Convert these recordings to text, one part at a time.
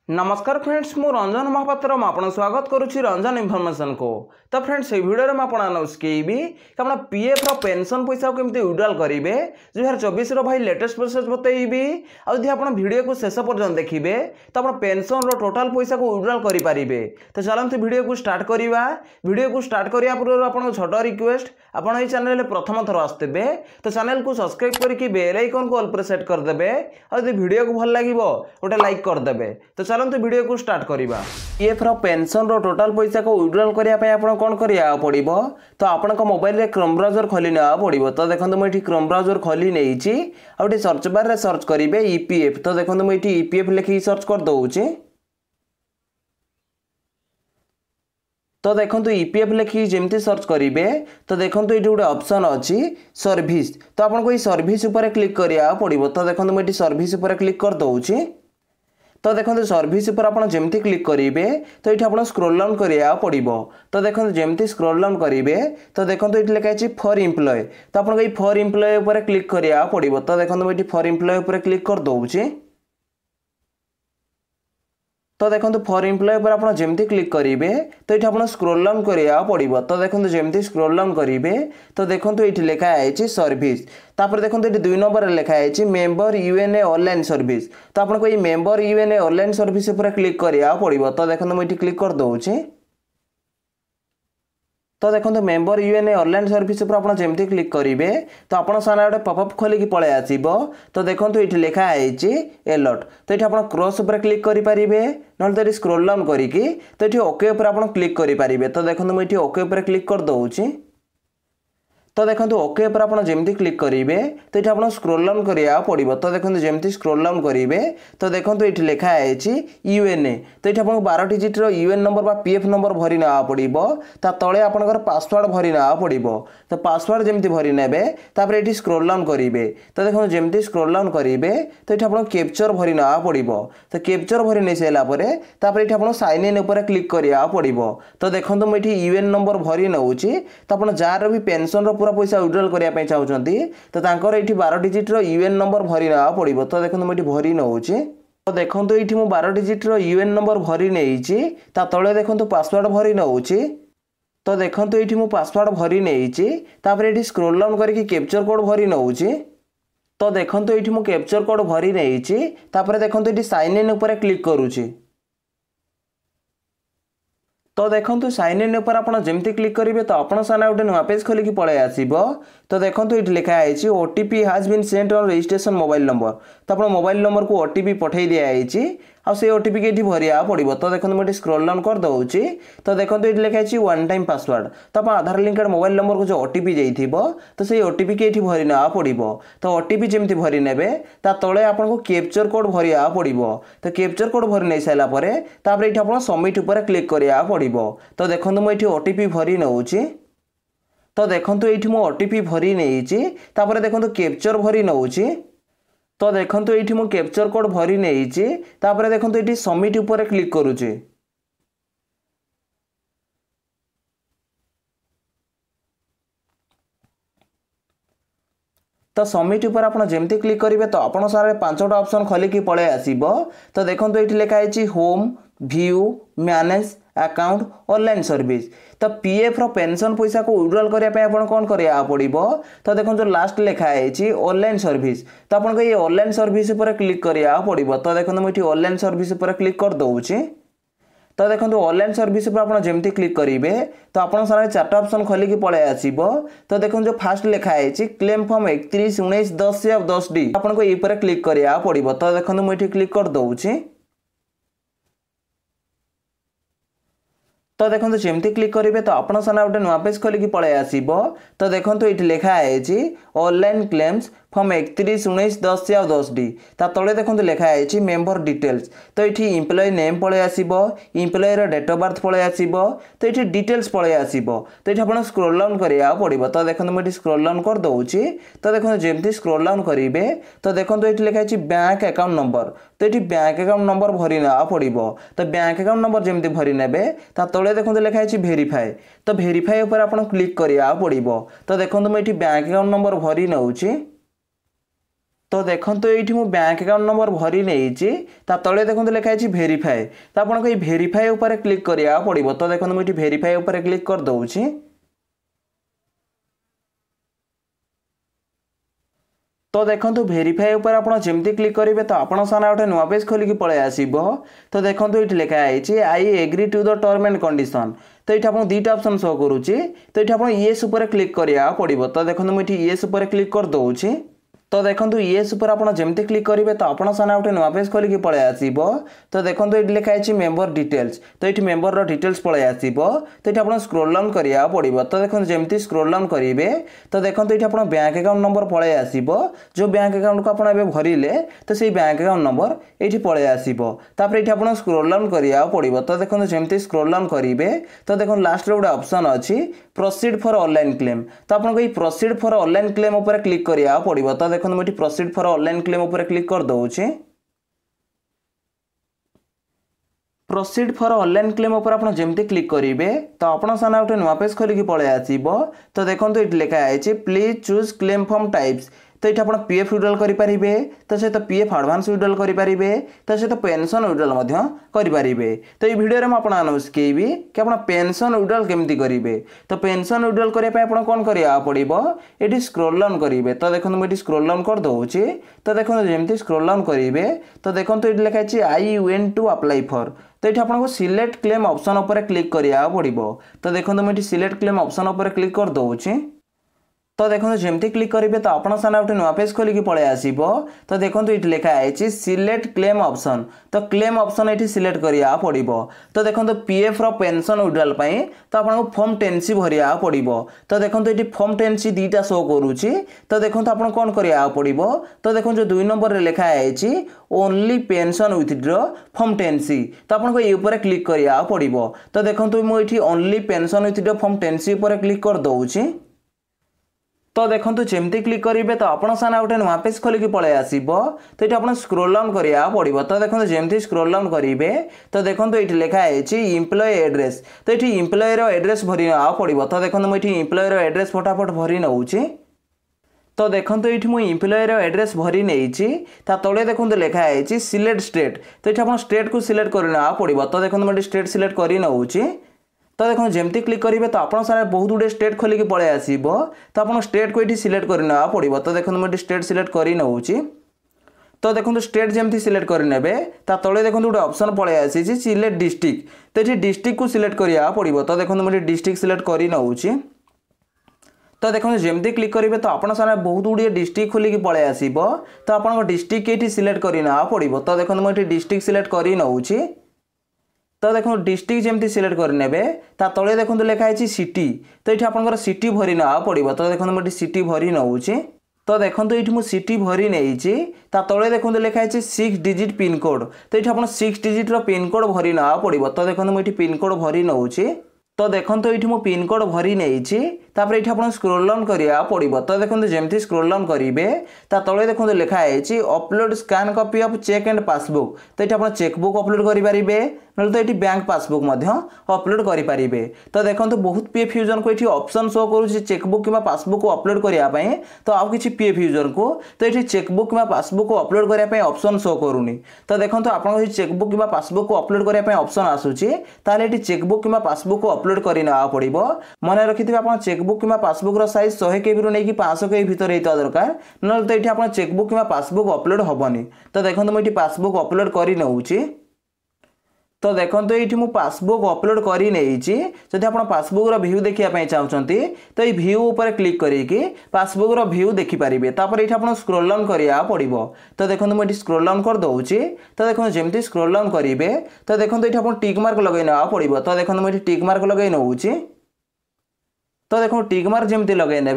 नमस्कार फ्रेंड्स मु रंजन महापात्र आपन स्वागत करुच्ची रंजन इनफॉरमेशन को। तो फ्रेंड्स ये वीडियो में आपन अनुस्केबी कि आप पीएफ रो पेंशन पैसा को केमती विड्रॉल करेंगे 2024 रो भाई लेटेस्ट प्रोसेस बतेबी। आदि आप वीडियो को शेष पर्यंत देखिए तो आप पेंशन रो टोटाल पैसा को विड्रॉल करेंगे। तो चलते वीडियो को स्टार्ट करवा। वीडियो को स्टार्ट करने पूर्व आपको छोट रिक्वेस्ट आपन ये चैनल प्रथम थर आसते तो चैनल को सब्सक्राइब करके बेल आइकन को ऑल पर सेट करदे और यदि वीडियो को भल लगे गोटे लाइक करदे। तो चलते वीडियो को स्टार्ट करवा। पीएफ रो पेंशन रो टोटाल पैसा को विड्रॉल करने आपन कौन करिया पड़िबो तो आपन मोबाइल रे क्रोम ब्राउजर खोली ना पड़िबो। तो देखो मुझे क्रोम ब्राउजर खोली नहीं आउटे सर्च बार रे सर्च करेंगे ईपीएफ। तो देखो मुझे ईपीएफ लिखिक सर्च कर दउची। तो देखो ईपीएफ लिखिक जमती सर्च करेंगे तो देखो ये गोटे ऑप्शन अच्छी सर्विस। तो आपको ये सर्विस उपर क्लिक करिया पड़िबो। तो देखो मुझे सर्विस उपर क्लिक कर दउची। तो देखो सर्विस पर आप जमती क्लिक करेंगे तो ये आप स्क्रोल डाउन करिया पड़िबो। तो देखो जमती स्क्रोल डाउन करेंगे तो देखो ये लिखाई फॉर एम्प्लॉय। तो आपको ये फॉर एम्प्लॉय उपर क्लिक करिया पड़िबो। तो देखो मुझे फॉर एम्प्लॉय उपर क्लिक कर दउची। तो देखो फॉर एम्प्लॉय पर आप जमती क्लिक करेंगे तो ये आप स्क्रोल डाउन करिया पड़िबो। तो देखो जमती स्क्रोल डाउन करेंगे तो देखो ये लिखाई सर्विस। तापर देखो ये 2 नंबर लिखाई मेंबर यूएनए ऑनलाइन सर्विस। तो आपको ये मेंबर यूएनए ऑनलाइन सर्विस पर क्लिक करिया पड़िबो। तो देखो मुझे क्लिक कर दउची। तो देखो मेंबर यूएनए ऑनलाइन सर्विस पर आप जमती क्लिक करेंगे तो आपन सामने गोटे पॉपअप खोलिकी पळे आसीबो। तो देखो ये लिखाई अलर्ट। तो ये आप क्रॉस पर क्लिक करेंगे ना तो स्क्रोल डाउन करिकी तो ये ओके पर आप क्लिक करेंगे। तो देखो मुझे ओके पर क्लिक कर दउची। तो देखो ओके पर आप जमती क्लिक करेंगे तो ये आप स्क्रोल डाउन करिया पड़िबो। तो देखो जमती स्क्रोल डाउन करेंगे तो देखो ये लिखाई यूएनए। तो ये आपको 12 डिजिट यूएन नंबर बा पीएफ नंबर भरी ना पड़िबो। ता तळे आपनकर पासवर्ड भरी ना पड़िबो। तो पासवर्ड जमती भरी नेबे तापर ये स्क्रोल डाउन करेंगे। तो देखो जमती स्क्रोल डाउन करेंगे तो ये आपको कैप्चर भरी ना पड़िबो। तो कैप्चर भरी नहीं सारा परे तापर ये आपको साइन इन ऊपर क्लिक करिया पड़िबो। तो देखो मुझे यूएन नंबर भरी नउची। तो आप जार भी पेंशन रो पूरा पैसा विड्रॉल करने चाहते तो ये 12 डिजिट यूएन नंबर भरी ना पड़िबो। तो देखो मुझे भरी नउची। तो देखो ये 12 डिजिट यूएन नंबर भरी नहीं तले देखो पासवर्ड भरी नउची। तो देखो ये मु पासवर्ड भरी नहीं स्क्रोल डाउन करके कैप्चर कोड भरी नउची। तो देखो ये मु कैप्चर कोड भरी नहीं देखो ये साइन इन ऊपर क्लिक करूची। तो देखो साइन इन ऊपर आप जमती क्लिक करेंगे तो आप गोटे नुआ पेज खोलिकी पळे आसीबो। तो देखो ये लिखाई OTP has been sent on registration mobile number. तो आप मोबाइल नंबर को ओटीपी पठे दिखाई आ से ओटीपी के भरिया पड़ो। तो देखो मुझे स्क्रोल डाउन कर दउची। तो देखो ये लिखाई वन टाइम पासवर्ड। तो आप आधार लिंकेड मोबाइल नंबर को जो ओटीपी जाइथिबो तो से ओटीपी के भरी ना पड़ो। तो ओटीपी जमती भरी नेबे ता तळे आपको कैप्चर कोड भरिया पड़ो। तो कैप्चर कोड भरी नहीं सारा पर ये आप सबमिट उपर क्लिक करिया पड़ो। तो देखो मुझे ओटीपी भरी नउची। तो देखो ये मु ओटीपी भरी नहीं देखो कैप्चर भरी नउची। तो देखो ये मु कैप्चर कोड भरी नहीं देखो ये सबमिट उपर क्लिक करूची। तो सबमिट उपर आप जमती क्लिक करेंगे तो आप सारे 5टा ऑप्शन खोलिकी पळे आसीबो। तो देखो ये लिखाई home view manage account online service. तो पीएफ रो पेंशन पैसा को विड्रॉल करने आप कौन करिया पड़िबो। तो देखो जो लास्ट लिखाई ऑनलाइन सर्विस। तो आपको ये ऑनलाइन सर्विस पर क्लिक करिया पड़िबो। तो देखो मुझे ऑनलाइन सर्विस पर क्लिक कर दउची। तो देखो ऑनलाइन सर्विस पर आप जमती क्लिक करेंगे तो आप सारे 4टा ऑप्शन खोलिकी पळे आसीबो। तो देखो जो फास्ट लिखाई क्लेम फॉर्म 31 19 10 या 10D आपको ये पर क्लिक करिया पड़िबो। तो देखो मुझे क्लिक कर दउची। तो देखो जमती क्लिक करेंगे तो आप सामने गोटे नुआ पेज खोलिकी पळे आसीबो। तो देखो ये लिखाई ऑनलाइन क्लेम्स फॉर्म 31 19 10 या 10D ता तले देखो लिखाई मेंबर डिटेल्स। तो ये एम्प्लॉय नेम पळे आसीबो एम्प्लॉयर डेट ऑफ बर्थ पळे आसीबो। तो ये डिटेल्स पळे आसीबो। तो ये आप स्क्रोल डाउन करिया पड़िबो। तो देखो मुझे स्क्रोल डाउन कर दउची। तो देखो जमती स्क्रोल डाउन करेंगे तो देखो ये लिखाई बैंक अकाउंट नंबर। तो ये बैंक अकाउंट नंबर भरी ना पड़ो। तो बैंक अकाउंट नंबर जमती भरी नेबे ता तले देखो लिखाई वेरीफाई। तो वेरीफाई उपर आप क्लिक करिया पड़ो। तो देखो मुझे बैंक अकाउंट नंबर भरी नउची। तो देखो ये मु बैंक अकाउंट नंबर भरी नहीं तले देखो लिखाई भेरीफाए तो आपको ये भेरीफाए उपर क्लिक करा पड़ो। तो देखो मुझे भेरीफाए उपर क्लिक कर दूची। तो देखो भेरीफाए उपर आप जमती क्लिक करेंगे तो आप गोटे नुआ पेज खोलिक पलि आसो। तो देखो ये लिखाई I agree to the term and condition. तो ये आपको दुईटा ऑप्शन शो करुच्ची। तो ये आप येस उपर क्लिक करा पड़ो। तो देखो मुझे येस उपर क्लिक कर दूची। तो देखो येस उपर आप जमती क्लिक करेंगे तो आप गोटे नुआ पेज खोलिक पलि आसो। तो देखो ये लिखाई मेंबर डिटेल्स। तो ये मेंबर डिटेल्स पलि आसो। तो ये आप स्क्रोल डाउन करा पड़ो। तो देखो जमती स्क्रोल डाउन करेंगे तो देखो ये आप बैंक अकाउंट नंबर पलि आसो। जो बैंक अकाउंट को आप भरिले तो से बैंक अकाउंट नंबर ये पलि आसो। तापर ये आप स्क्रोल डाउन करा पड़ो। तो देखो जमती स्क्रोल डाउन करेंगे तो देखो लास्ट गोटे ऑप्शन अच्छी प्रोसीड फॉर ऑनलाइन क्लेम। तो आपको ये प्रोसीड फॉर ऑनलाइन क्लेम उपर क्लिक करा पड़ो। तो देखो मुझे प्रोसीड फॉर ऑनलाइन क्लेम उपर क्लिक कर दूची। प्रोसीड फॉर ऑनलाइन क्लेम उपर आप जमती क्लिक करेंगे तो आप सामने गोटे नुआ पेज खोलिक पलि आसो। तो देखो ये लिखाई please choose claim form types. तो ये आप पीएफ विड्रॉल करेंगे तो सहित पीएफ एडवांस विड्रॉल करेंगे तो सहित पेंशन विड्रॉल करेंगे। तो ये वीडियो में आपको शिखेबी कि आप पेंशन विड्रॉल केमती करेंगे। तो पेंशन विड्रॉल करने आप कौन करा पड़ो ये स्क्रोल डाउन करेंगे। तो देखो मुझे स्क्रोल डाउन कर दूची। तो देखो जमती स्क्रोल डाउन करेंगे तो देखो ये लिखाई I want to apply for. तो ये आपको सिलेक्ट क्लेम ऑप्शन उपर क्लिक करा पड़ो। तो देखो मुझे सिलेक्ट क्लेम ऑप्शन उपर क्लिक कर दूची। तो देखो जमती क्लिक करेंगे तो आप सामने गोटे नुआ पेज खोलिक पलि आसो। तो देखो ये लिखाई सिलेक्ट क्लेम ऑप्शन। तो क्लेम ऑप्शन ये सिलेक्ट करा पड़ो। तो देखो पीएफ रो पेंशन विड्रॉल तो आपको फॉर्म 10C भरिया पड़ो। तो देखो ये फॉर्म 10C दुईटा शो करुच्ची। तो देखो आपको कौन करा पड़ो। तो देखो जो 2 नंबर रे लिखाई only pension withdraw form 10C। तो आपको ये ऊपर क्लिक करा पड़ो। तो देखो मुझे only pension withdraw form 10C उपर क्लिक कर दूची। तो देखो जमती क्लिक करेंगे तो आप सामने गोटे नुआ पेज खोलिक पलि आसो। तो ये आप स्क्रोल डाउन करा पड़ो। तो देखो जमती स्क्रोल डाउन करेंगे तो देखो ये लिखाई एम्प्लॉय एड्रेस। तो ये एम्प्लॉयर एड्रेस भरी पड़ो। तो देखो मुझे एम्प्लॉयर एड्रेस फटाफट भरी नौची। तो देखो ये मुझे एम्प्लॉयर एड्रेस भरी नहीं तले देखो लिखाई सिलेक्ट स्टेट। तो ये आप स्टेट को सिलेक्ट करना पड़ो। तो देखो मुझे स्टेट सिलेक्ट कर नौची। तो देखो जमती क्लिक करेंगे तो आप बहुत गुड़े स्टेट खोलिक पलि आसो। तो आप स्टेट को ये सिलेक्ट करना पड़ो। तो देखो मुझे स्टेट सिलेक्ट कर नौची। तो देखो स्टेट जमती सिलेक्ट करे तले देखो गोटे ऑप्शन पलि आसी सिलेक्ट डिस्ट्रिक्ट। तो ये डिस्ट्रिक्ट को सिलेक्ट करा पड़ो। तो देखो मुझे डिस्ट्रिक्ट सिलेक्ट कर नौची। तो देखो जमती क्लिक करेंगे तो आप सामने बहुत गुड़िए डिस्ट्रिक्ट खोलिक पलि आसो। तो आप डिस्ट्रिक्ट ये सिलेक्ट करना पड़ो। तो देखो मुझे डिस्ट्रिक्ट सिलेक्ट कर नौची। तो देखो डिस्ट्रिक्ट जमती सिलेक्ट करे तले देखो लिखाई सिटी। तो ये आप सिटी भरी ना पड़ो। तो देखो मुझे सिटी भरी नौची। तो देखो ये मुझे सिटी भरी नहीं तले देखो लिखाई 6 डिजिट पिन कोड। तो ये आप 6 डिजिट पिन कोड भरी ना पड़ो। तो देखो मुझे पिन कोड भरी नौची। तो देखो ये मुझे पिन कोड भरी नहीं ये आप स्क्रोल डाउन करा पड़ो। तो देखो जमती स्क्रोल डाउन करेंगे तले देखो लिखाई upload scan copy of cheque and passbook. तो ये आप चेकबुक अपलोड करेंगे ना तो ये बैंक पासबुक अपलोड करेंगे। तो देखो बहुत पीएफ यूजर को ये ऑप्शन शो करुच्ची चेकबुक कि पासबुक को अपलोड करने। तो आउ कि पीएफ यूजर को तो ये चेकबुक कि पासबुक को अपलोड करने ऑप्शन शो करूनी। तो देखो आपको चेकबुक कि पासबुक को अपलोड करने ऑप्शन आसूची ये चेकबुक कि पासबुक को अपलोड करना पड़ो। मन रखिए आप चेकबुक कि पासबुक साइज 100 KB रू नहीं 500 KB भितर होता दरकार ना तो ये आप चेकबुक कि पासबुक अपलोड हेनी। तो देखो मुझे पासबुक अपलोड कर नौची। तो देखो ये मुझे पासबुक अपलोड कर जब आप पासबुक भ्यू देखा चाहते तो ये भ्यू उपर क्लिक करके पासबुक भ्यू देखिपारे। तापर ये आप स्क्रोल डाउन करा पड़ो। तो देखो मुझे स्क्रोल डाउन कर दूची। तो देखो जमती स्क्रोल डाउन करेंगे तो देखो ये आप टिक मार्क लगेना पड़ो। तो देखो मुझे टिक मार्क लगे नौची। तो देखो टिक मार्क जमती लगे ने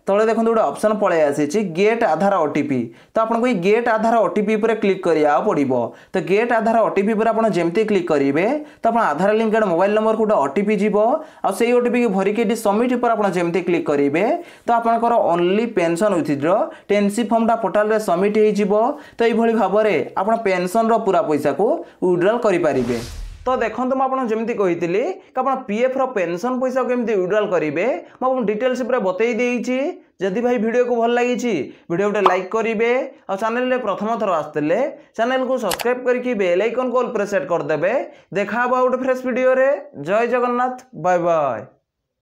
तले देखो गोटे ऑप्शन पलि आसी गेट आधार ओटीपी। तो आपको ये गेट आधार ओटीपी पर क्लिक करा पड़ो। तो गेट आधार ओटीपी पर आप जमती क्लिक करेंगे तो आप आधार लिंकेड मोबाइल नंबर को गोटे ओटीपी जीव आई ओटीपी को भरिक सबमिट पर आप जमती क्लिक करेंगे तो आपंकर ओनली पेंशन विथड्रॉ 10C फॉर्मटा पोर्टाल सबमिट हो। तो ये भाव में आप पेंशन पूरा पैसा को विड्रॉल करेंगे। तो देखो मुझे आपको जमी कही कि आप पीएफ पेंशन पैसा केमती विड्रॉल करेंगे मुझे डिटेल्स पूरा बतई देती। जदि भाई वीडियो को भल लगी वीडियो गोटे लाइक करेंगे और चैनल में प्रथम थर आसते चैनल को सब्सक्राइब करके बेल आइकन को ऑल प्रेस सेट करदे। देखा गोटे फ्रेश वीडियो रे। जय जगन्नाथ। Bye bye.